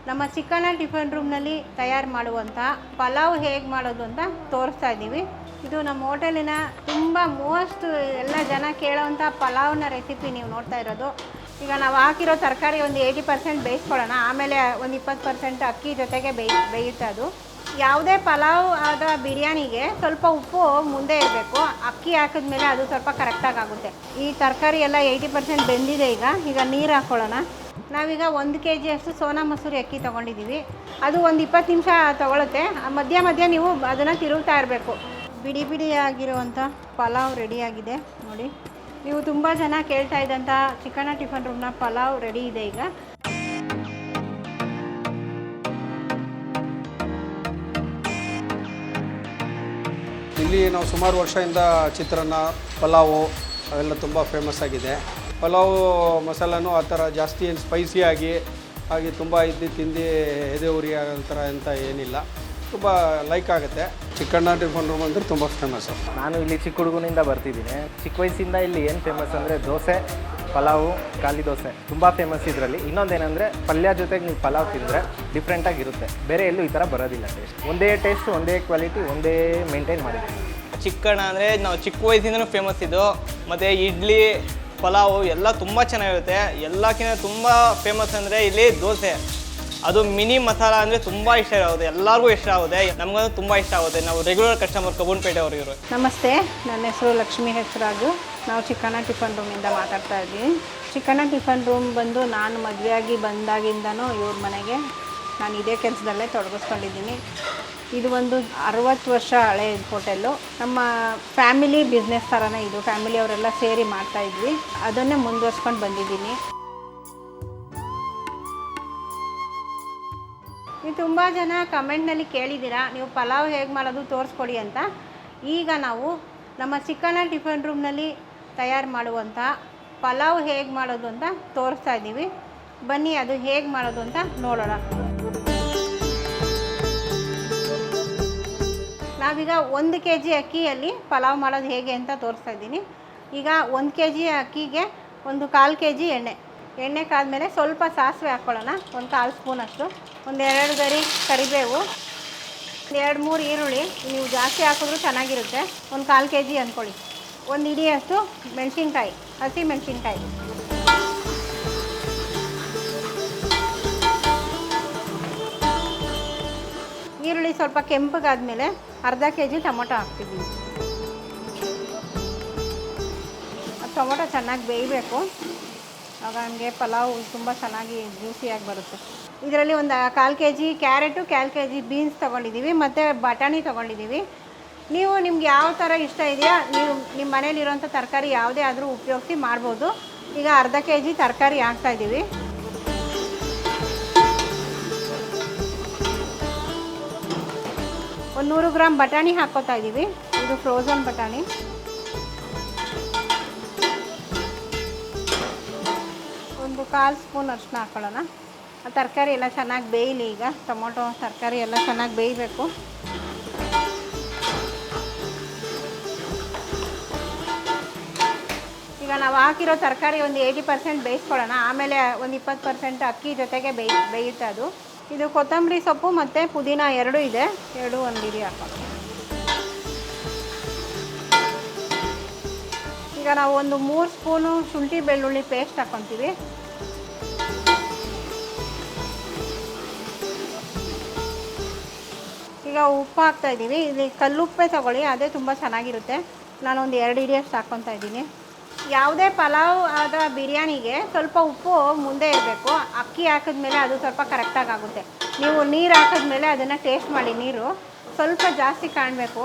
ನಮ್ಮ ಚಿಕ್ಕಣ್ಣ ಟಿಫನ್ ರೂಮ್ನಲ್ಲಿ ತಯಾರು ಮಾಡುವಂಥ ಪಲಾವ್ ಹೇಗೆ ಮಾಡೋದು ಅಂತ ತೋರಿಸ್ತಾ ಇದ್ದೀವಿ. ಇದು ನಮ್ಮ ಹೋಟೆಲಿನ ತುಂಬ ಮೋಸ್ಟ್ ಎಲ್ಲ ಜನ ಕೇಳೋವಂಥ ಪಲಾವ್ನ ರೆಸಿಪಿ ನೀವು ನೋಡ್ತಾ ಇರೋದು. ಈಗ ನಾವು ಹಾಕಿರೋ ತರಕಾರಿ ಒಂದು 80% ಬೇಯಿಸ್ಕೊಳ್ಳೋಣ, ಆಮೇಲೆ ಒಂದು 20% ಅಕ್ಕಿ ಜೊತೆಗೆ ಬೇಯುತ್ತೆ. ಅದು ಯಾವುದೇ ಪಲಾವ್ ಅಥವಾ ಬಿರಿಯಾನಿಗೆ ಸ್ವಲ್ಪ ಉಪ್ಪು ಮುಂದೆ ಇರಬೇಕು. ಅಕ್ಕಿ ಹಾಕಿದ್ಮೇಲೆ ಅದು ಸ್ವಲ್ಪ ಕರೆಕ್ಟಾಗಿ ಆಗುತ್ತೆ. ಈ ತರಕಾರಿ ಎಲ್ಲ 80% ಬೆಂದಿದೆ. ಈಗ ನೀರು ಹಾಕ್ಕೊಳ್ಳೋಣ. ನಾವೀಗ 1 kg ಅಷ್ಟು ಸೋನಾ ಮಸೂರಿ ಅಕ್ಕಿ ತೊಗೊಂಡಿದ್ದೀವಿ. ಅದು ಒಂದು 20 ನಿಮಿಷ ತೊಗೊಳುತ್ತೆ. ಮಧ್ಯ ಮಧ್ಯ ನೀವು ಅದನ್ನು ತಿರುಗ್ತಾ ಇರಬೇಕು. ಬಿಡಿ ಬಿಡಿಯಾಗಿರುವಂಥ ಪಲಾವ್ ರೆಡಿಯಾಗಿದೆ ನೋಡಿ. ನೀವು ತುಂಬ ಜನ ಕೇಳ್ತಾ ಇದ್ದಂಥ ಚಿಕ್ಕಣ್ಣ ಟಿಫನ್ ರೂಮ್ನ ಪಲಾವ್ ರೆಡಿ ಇದೆ. ಈಗ ಇಲ್ಲಿ ನಾವು ಸುಮಾರು ವರ್ಷದಿಂದ ಚಿತ್ರಾನ್ನ, ಪಲಾವು ಅವೆಲ್ಲ ತುಂಬ ಫೇಮಸ್ ಆಗಿದೆ. ಪಲಾವು ಮಸಾಲನೂ ಆ ಥರ ಜಾಸ್ತಿ ಏನು ಸ್ಪೈಸಿಯಾಗಿ ಹಾಗೆ ತುಂಬ ತಿಂದು ಎದೆ ಉರಿ ಆಗೋ ಥರ ಅಂತ ಏನಿಲ್ಲ, ತುಂಬ ಲೈಕ್ ಆಗುತ್ತೆ. ಚಿಕ್ಕಣ್ಣ ಟಿಫನ್ ರೂಮ್ ಅಂದರೆ ತುಂಬ ಫೇಮಸ್ಸು. ನಾನು ಇಲ್ಲಿ ಚಿಕ್ಕ ಹುಡುಗನಿಂದ ಬರ್ತಿದ್ದೀನಿ. ಚಿಕ್ಕ ವಯಸ್ಸಿಂದ ಇಲ್ಲಿ ಏನು ಫೇಮಸ್ ಅಂದರೆ ದೋಸೆ, ಪಲಾವು, ಖಾಲಿ ದೋಸೆ ತುಂಬ ಫೇಮಸ್. ಇದರಲ್ಲಿ ಇನ್ನೊಂದೇನೆಂದರೆ ಪಲ್ಯ ಜೊತೆಗೆ ನೀವು ಪಲಾವ್ ತಿಂದರೆ ಡಿಫ್ರೆಂಟಾಗಿರುತ್ತೆ. ಬೇರೆ ಎಲ್ಲೂ ಈ ಥರ ಬರೋದಿಲ್ಲ. ಒಂದೇ ಟೇಸ್ಟ್, ಒಂದೇ ಕ್ವಾಲಿಟಿ, ಒಂದೇ ಮೇಂಟೈನ್ ಮಾಡಿದ್ದೀವಿ. ಚಿಕ್ಕಣ್ಣ ಅಂದರೆ ನಾವು ಚಿಕ್ಕ ವಯಸ್ಸಿಂದನೂ ಫೇಮಸ್ ಇದು. ಮತ್ತು ಇಡ್ಲಿ, ಪಲಾವು ಎಲ್ಲ ತುಂಬ ಚೆನ್ನಾಗಿರುತ್ತೆ. ಎಲ್ಲಕ್ಕಿಂತ ತುಂಬ ಫೇಮಸ್ ಅಂದರೆ ಇಲ್ಲಿ ದೋಸೆ, ಅದು ಮಿನಿ ಮಸಾಲ ಅಂದರೆ ತುಂಬ ಇಷ್ಟ ಆಗುತ್ತೆ. ಎಲ್ಲರಿಗೂ ಇಷ್ಟ ಆಗುತ್ತೆ, ನಮಗಂತೂ ತುಂಬ ಇಷ್ಟ ಆಗುತ್ತೆ. ನಾವು ರೆಗ್ಯುಲರ್ ಕಸ್ಟಮರ್ ಕಬ್ಬನ್ಪೇಟೆ ಅವರು ಇವರು. ನಮಸ್ತೆ, ನನ್ನ ಹೆಸರು ಲಕ್ಷ್ಮೀ ಹೆಸರಾಜು. ನಾವು ಚಿಕ್ಕಣ್ಣ ಟಿಫನ್ ರೂಮಿಂದ ಮಾತಾಡ್ತಾ ಇದ್ದೀವಿ. ಚಿಕ್ಕಣ್ಣ ಟಿಫನ್ ರೂಮ್ ಬಂದು ನಾನು ಮದುವೆಯಾಗಿ ಬಂದಾಗಿಂದನೂ ಇವ್ರ ಮನೆಗೆ ನಾನು ಇದೇ ಕೆಲಸದಲ್ಲೇ ತೊಡಗಿಸ್ಕೊಂಡಿದ್ದೀನಿ. ಇದು ಒಂದು 60 ವರ್ಷ ಹಳೆ ಹೋಟೆಲ್ಲು. ನಮ್ಮ ಫ್ಯಾಮಿಲಿ ಬಿಸ್ನೆಸ್ ಥರನೇ ಇದು. ಫ್ಯಾಮಿಲಿಯವರೆಲ್ಲ ಸೇರಿ ಮಾಡ್ತಾಯಿದ್ವಿ, ಅದನ್ನೇ ಮುಂದುವರ್ಸ್ಕೊಂಡು ಬಂದಿದ್ದೀನಿ. ನೀವು ತುಂಬ ಜನ ಕಮೆಂಟ್ನಲ್ಲಿ ಕೇಳಿದ್ದೀರಾ ನೀವು ಪಲಾವ್ ಹೇಗೆ ಮಾಡೋದು ತೋರಿಸ್ಕೊಡಿ ಅಂತ. ಈಗ ನಾವು ನಮ್ಮ ಚಿಕ್ಕಣ್ಣ ಟಿಫನ್ ರೂಮ್ನಲ್ಲಿ ತಯಾರು ಮಾಡುವಂಥ ಪಲಾವ್ ಹೇಗೆ ಮಾಡೋದು ಅಂತ ತೋರಿಸ್ತಾ ಇದ್ದೀವಿ. ಬನ್ನಿ ಅದು ಹೇಗೆ ಮಾಡೋದು ಅಂತ ನೋಡೋಣ. ನಾವೀಗ 1 kg ಅಕ್ಕಿಯಲ್ಲಿ ಪಲಾವ್ ಮಾಡೋದು ಹೇಗೆ ಅಂತ ತೋರಿಸ್ತಾ ಇದ್ದೀನಿ. ಈಗ 1 kg ಅಕ್ಕಿಗೆ ಒಂದು 1/4 kg ಎಣ್ಣೆ ಕಾದ್ಮೇಲೆ ಸ್ವಲ್ಪ ಸಾಸಿವೆ ಹಾಕ್ಕೊಳ್ಳೋಣ, ಒಂದು 1/4 ಸ್ಪೂನಷ್ಟು. ಒಂದು 2 ಗರಿ ಕರಿಬೇವು, 2-3 ಈರುಳ್ಳಿ. ನೀವು ಜಾಸ್ತಿ ಹಾಕಿದ್ರೂ ಚೆನ್ನಾಗಿರುತ್ತೆ. ಒಂದು 1/4 kg ಅಂದ್ಕೊಳ್ಳಿ. ಒಂದು ಹಿಡಿಯಷ್ಟು ಮೆಣಸಿನ್ಕಾಯಿ, ಹಸಿ ಮೆಣಸಿನ್ಕಾಯಿ. ಈರುಳ್ಳಿ ಸ್ವಲ್ಪ ಕೆಂಪಗಾದ್ಮೇಲೆ ಅರ್ಧ kg ಟೊಮೊಟೊ ಹಾಕ್ತಿದ್ದೀವಿ. ಟೊಮೊಟೊ ಚೆನ್ನಾಗಿ ಬೇಯಬೇಕು, ಆಗ ನಮಗೆ ಪಲಾವ್ ತುಂಬ ಚೆನ್ನಾಗಿ ಜ್ಯೂಸಿಯಾಗಿ ಬರುತ್ತೆ. ಇದರಲ್ಲಿ ಒಂದು 1/4 kg ಕ್ಯಾರೆಟು, 1/4 kg ಬೀನ್ಸ್ ತೊಗೊಂಡಿದ್ದೀವಿ, ಮತ್ತು ಬಟಾಣಿ ತೊಗೊಂಡಿದ್ದೀವಿ. ನೀವು ನಿಮ್ಗೆ ಯಾವ ಥರ ಇಷ್ಟ ಇದೆಯಾ, ನೀವು ನಿಮ್ಮ ಮನೇಲಿರೋಂಥ ತರಕಾರಿ ಯಾವುದೇ ಆದರೂ ಉಪಯೋಗಿಸಿ ಮಾಡ್ಬೋದು. ಈಗ ಅರ್ಧ kg ತರಕಾರಿ ಹಾಕ್ತಾಯಿದ್ದೀವಿ. ಒಂದು 100 ಗ್ರಾಮ್ ಬಟಾಣಿ ಹಾಕ್ಕೋತಾ ಇದ್ದೀವಿ. ಇದು ಫ್ರೋಝನ್ ಬಟಾಣಿ. ಒಂದು 1/4 ಸ್ಪೂನ್ ಅರಿಶಿನ ಹಾಕ್ಕೊಳ್ಳೋಣ. ಆ ತರಕಾರಿ ಎಲ್ಲ ಚೆನ್ನಾಗಿ ಬೇಯಲಿ. ಈಗ ಟೊಮೊಟೊ ತರಕಾರಿ ಎಲ್ಲ ಚೆನ್ನಾಗಿ ಬೇಯಬೇಕು. ಈಗ ನಾವು ಹಾಕಿರೋ ತರಕಾರಿ ಒಂದು 80% ಬೇಯಿಸ್ಕೊಳ್ಳೋಣ, ಆಮೇಲೆ ಒಂದು 20% ಅಕ್ಕಿ ಜೊತೆಗೆ ಬೇಯುತ್ತೆ. ಅದು ಇದು ಕೊತ್ತಂಬರಿ ಸೊಪ್ಪು ಮತ್ತು ಪುದೀನ 2 ಇದೆ, 2 ಒಂದು ಹಿಡಿ ಹಾಕೋಣ. ಈಗ ನಾವು ಒಂದು 3 ಸ್ಪೂನು ಶುಂಠಿ ಬೆಳ್ಳುಳ್ಳಿ ಪೇಸ್ಟ್ ಹಾಕ್ಕೊತೀವಿ. ಈಗ ಉಪ್ಪು ಹಾಕ್ತಾಯಿದ್ದೀವಿ. ಇಲ್ಲಿ ಕಲ್ಲುಪ್ಪೇ ತೊಗೊಳ್ಳಿ, ಅದೇ ತುಂಬ ಚೆನ್ನಾಗಿರುತ್ತೆ. ನಾನೊಂದು 2 ಹಿಡಿಯಷ್ಟು ಹಾಕ್ಕೊತಾ ಇದ್ದೀನಿ. ಯಾವುದೇ ಪಲಾವ್ ಅಥವಾ ಬಿರಿಯಾನಿಗೆ ಸ್ವಲ್ಪ ಉಪ್ಪು ಮುಂದೆ ಇರಬೇಕು. ಅಕ್ಕಿ ಹಾಕಿದ್ಮೇಲೆ ಅದು ಸ್ವಲ್ಪ ಕರೆಕ್ಟಾಗಿ ಆಗುತ್ತೆ. ನೀವು ನೀರು ಹಾಕಿದ್ಮೇಲೆ ಅದನ್ನು ಟೇಸ್ಟ್ ಮಾಡಿ. ನೀರು ಸ್ವಲ್ಪ ಜಾಸ್ತಿ ಕಾಣಬೇಕು,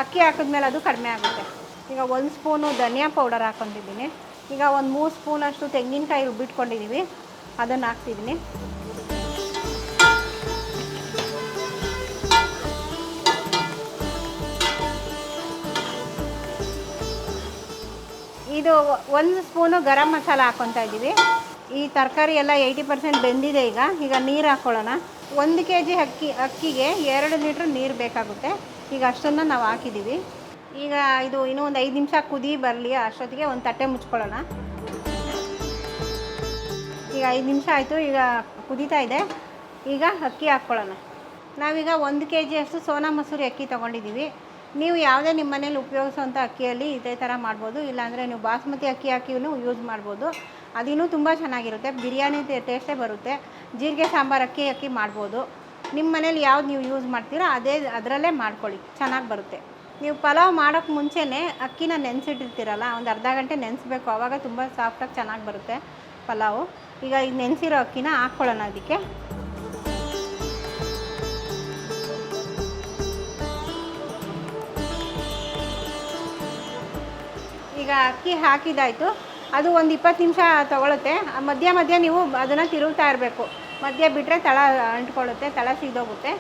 ಅಕ್ಕಿ ಹಾಕಿದ್ಮೇಲೆ ಅದು ಕಡಿಮೆ ಆಗುತ್ತೆ. ಈಗ 1 ಸ್ಪೂನು ಧನಿಯಾ ಪೌಡರ್ ಹಾಕ್ಕೊತಿದ್ದೀನಿ. ಈಗ ಒಂದು 3 ಸ್ಪೂನಷ್ಟು ತೆಂಗಿನಕಾಯಿ ರುಬ್ಬಿಟ್ಕೊಂಡಿದ್ದೀವಿ, ಅದನ್ನು ಹಾಕ್ತಿದ್ದೀನಿ. ಇದು 1 ಸ್ಪೂನು ಗರಂ ಮಸಾಲ ಹಾಕ್ಕೊತಾ ಇದ್ದೀವಿ. ಈ ತರಕಾರಿ ಎಲ್ಲ 80% ಬೆಂದಿದೆ. ಈಗ ನೀರು ಹಾಕ್ಕೊಳ್ಳೋಣ. 1 kg ಅಕ್ಕಿಗೆ 2 ಲೀಟ್ರ್ ನೀರು ಬೇಕಾಗುತ್ತೆ. ಈಗ ಅಷ್ಟನ್ನು ನಾವು ಹಾಕಿದ್ದೀವಿ. ಈಗ ಇದು ಇನ್ನೂ ಒಂದು 5 ನಿಮಿಷ ಕುದಿ ಬರಲಿ. ಅಷ್ಟೊತ್ತಿಗೆ ಒಂದು ತಟ್ಟೆ ಮುಚ್ಕೊಳ್ಳೋಣ. ಈಗ 5 ನಿಮಿಷ ಆಯಿತು. ಈಗ ಕುದೀತಾ ಇದೆ. ಈಗ ಅಕ್ಕಿ ಹಾಕ್ಕೊಳ್ಳೋಣ. ನಾವೀಗ 1 kg ಅಷ್ಟು ಸೋನಾ ಮಸೂರಿ ಅಕ್ಕಿ ತೊಗೊಂಡಿದ್ದೀವಿ. ನೀವು ಯಾವುದೇ ನಿಮ್ಮ ಮನೇಲಿ ಉಪಯೋಗಿಸೋವಂಥ ಅಕ್ಕಿಯಲ್ಲಿ ಇದೇ ಥರ ಮಾಡ್ಬೋದು. ಇಲ್ಲಾಂದರೆ ನೀವು ಬಾಸ್ಮತಿ ಅಕ್ಕಿ ಹಾಕಿನೂ ಯೂಸ್ ಮಾಡ್ಬೋದು. ಅದಿನ್ನೂ ತುಂಬ ಚೆನ್ನಾಗಿರುತ್ತೆ, ಬಿರಿಯಾನಿ ಟೇಸ್ಟೇ ಬರುತ್ತೆ. ಜೀರಿಗೆ ಸಾಂಬಾರು ಅಕ್ಕಿ ಮಾಡ್ಬೋದು. ನಿಮ್ಮ ಮನೇಲಿ ಯಾವ್ದು ನೀವು ಯೂಸ್ ಮಾಡ್ತೀರೋ ಅದರಲ್ಲೇ ಮಾಡ್ಕೊಳ್ಳಿ, ಚೆನ್ನಾಗಿ ಬರುತ್ತೆ. ನೀವು ಪಲಾವ್ ಮಾಡೋಕ್ಕೆ ಮುಂಚೆನೇ ಅಕ್ಕಿನ ನೆನೆಸಿಟ್ಟಿರ್ತೀರಲ್ಲ, ಒಂದು ಅರ್ಧ ಗಂಟೆ ನೆನೆಸ್ಬೇಕು, ಆವಾಗ ತುಂಬ ಸಾಫ್ಟಾಗಿ ಚೆನ್ನಾಗಿ ಬರುತ್ತೆ ಪಲಾವು. ಈಗ ಇದು ನೆನೆಸಿರೋ ಅಕ್ಕಿನ ಹಾಕ್ಕೊಳ್ಳೋಣ ಅದಕ್ಕೆ. ಈಗ ಅಕ್ಕಿ ಹಾಕಿದಾಯಿತು. ಅದು ಒಂದು 20 ನಿಮಿಷ ತೊಗೊಳುತ್ತೆ. ಮಧ್ಯ ನೀವು ಅದನ್ನು ತಿರುಗ್ತಾ ಇರಬೇಕು. ಮಧ್ಯ ಬಿಟ್ಟರೆ ತಳ ಅಂಟ್ಕೊಳ್ಳುತ್ತೆ, ತಳ ಸೀದೋಗುತ್ತೆ.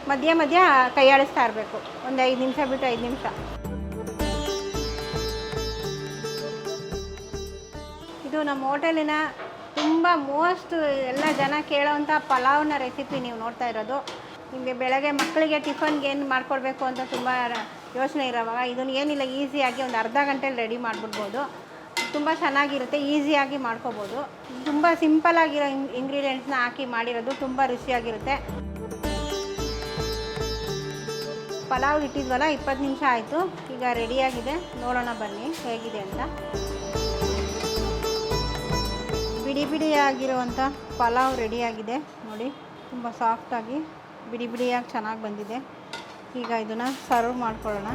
ಮಧ್ಯ ಕೈ ಆಡಿಸ್ತಾ ಇರಬೇಕು. ಒಂದು 5 ನಿಮಿಷ ಬಿಟ್ಟು 5 ನಿಮಿಷ. ಇದು ನಮ್ಮ ಹೋಟೆಲಿನ ತುಂಬ ಎಲ್ಲ ಜನ ಕೇಳೋವಂಥ ಪಲಾವ್ನ ರೆಸಿಪಿ ನೀವು ನೋಡ್ತಾ ಇರೋದು. ನಿಮಗೆ ಬೆಳಗ್ಗೆ ಮಕ್ಕಳಿಗೆ ಟಿಫನ್ಗೆ ಏನು ಮಾಡ್ಕೊಡ್ಬೇಕು ಅಂತ ತುಂಬ ಯೋಚನೆ ಇರೋವಾಗ ಇದನ್ನು ಏನಿಲ್ಲ, ಈಸಿಯಾಗಿ ಒಂದು ಅರ್ಧ ಗಂಟೆಲಿ ರೆಡಿ ಮಾಡಿಬಿಡ್ಬೋದು. ತುಂಬ ಚೆನ್ನಾಗಿರುತ್ತೆ, ಈಸಿಯಾಗಿ ಮಾಡ್ಕೋಬೋದು. ತುಂಬ ಸಿಂಪಲ್ಲಾಗಿರೋ ಇಂಗ್ರೀಡಿಯೆಂಟ್ಸ್ನ ಹಾಕಿ ಮಾಡಿರೋದು, ತುಂಬ ರುಚಿಯಾಗಿರುತ್ತೆ. ಪಲಾವ್ ಇಟ್ಟಿದ್ವಲ್ಲ 20 ನಿಮಿಷ ಆಯಿತು. ಈಗ ರೆಡಿಯಾಗಿದೆ, ನೋಡೋಣ ಬನ್ನಿ ಹೇಗಿದೆ ಅಂತ. ಬಿಡಿಯಾಗಿರುವಂಥ ಪಲಾವ್ ರೆಡಿಯಾಗಿದೆ ನೋಡಿ, ತುಂಬ ಸಾಫ್ಟಾಗಿ ಬಿಡಿಯಾಗಿ ಚೆನ್ನಾಗಿ ಬಂದಿದೆ. ಈಗ ಇದನ್ನು ಸರ್ವ್ ಮಾಡ್ಕೊಳ್ಳೋಣ.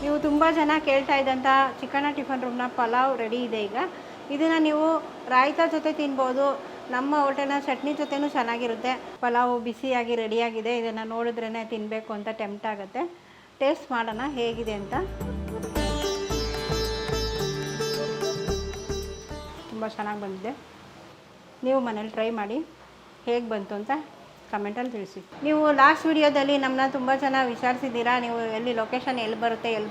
ನೀವು ತುಂಬ ಜನ ಕೇಳ್ತಾ ಇದ್ದಂಥ ಚಿಕನ ಟಿಫನ್ ರೂಮ್ನ ಪಲಾವ್ ರೆಡಿ ಇದೆ. ಈಗ ಇದನ್ನು ನೀವು ರಾಯ್ತಾ ಜೊತೆ ತಿನ್ಬೋದು, ನಮ್ಮ ಹೋಟೆಲ್ನ ಚಟ್ನಿ ಜೊತೆನೂ ಚೆನ್ನಾಗಿರುತ್ತೆ. ಪಲಾವು ಬಿಸಿಯಾಗಿ ರೆಡಿಯಾಗಿದೆ. ಇದನ್ನು ನೋಡಿದ್ರೇ ತಿನ್ನಬೇಕು ಅಂತ ಟೆಂಪ್ಟ್ ಆಗುತ್ತೆ. ಟೇಸ್ಟ್ ಮಾಡೋಣ ಹೇಗಿದೆ ಅಂತ. ತುಂಬ ಚೆನ್ನಾಗಿ ಬಂದಿದೆ. ನೀವು ಮನೇಲಿ ಟ್ರೈ ಮಾಡಿ, ಹೇಗೆ ಬಂತು ಅಂತ ಕಮೆಂಟಲ್ಲಿ ತಿಳಿಸಿ. ನೀವು ಲಾಸ್ಟ್ ವಿಡಿಯೋದಲ್ಲಿ ನಮ್ಮನ್ನ ತುಂಬ ಜನ ವಿಚಾರಿಸಿದ್ದೀರಾ, ನೀವು ಲೊಕೇಶನ್ ಎಲ್ಲಿ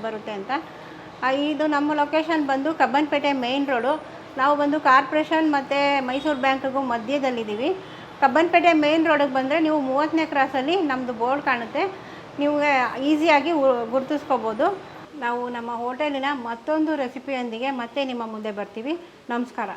ಬರುತ್ತೆ ಅಂತ. ಇದು ನಮ್ಮ ಲೊಕೇಶನ್ ಬಂದು ಕಬ್ಬನ್ಪೇಟೆ ಮೇಯ್ನ್ ರೋಡು. ನಾವು ಬಂದು ಕಾರ್ಪೊರೇಷನ್ ಮತ್ತು ಮೈಸೂರು ಬ್ಯಾಂಕ್ಗೂ ಮಧ್ಯದಲ್ಲಿದ್ದೀವಿ. ಕಬ್ಬನ್ಪೇಟೆ ಮೇಯ್ನ್ ರೋಡಿಗೆ ಬಂದರೆ ನೀವು 30ನೇ ಕ್ರಾಸಲ್ಲಿ ನಮ್ಮದು ಬೋರ್ಡ್ ಕಾಣುತ್ತೆ, ನೀವು ಈಸಿಯಾಗಿ ಗುರುತಿಸ್ಕೋಬೋದು. ನಾವು ನಮ್ಮ ಹೋಟೆಲಿನ ಮತ್ತೊಂದು ರೆಸಿಪಿಯೊಂದಿಗೆ ಮತ್ತೆ ನಿಮ್ಮ ಮುಂದೆ ಬರ್ತೀವಿ. ನಮಸ್ಕಾರ.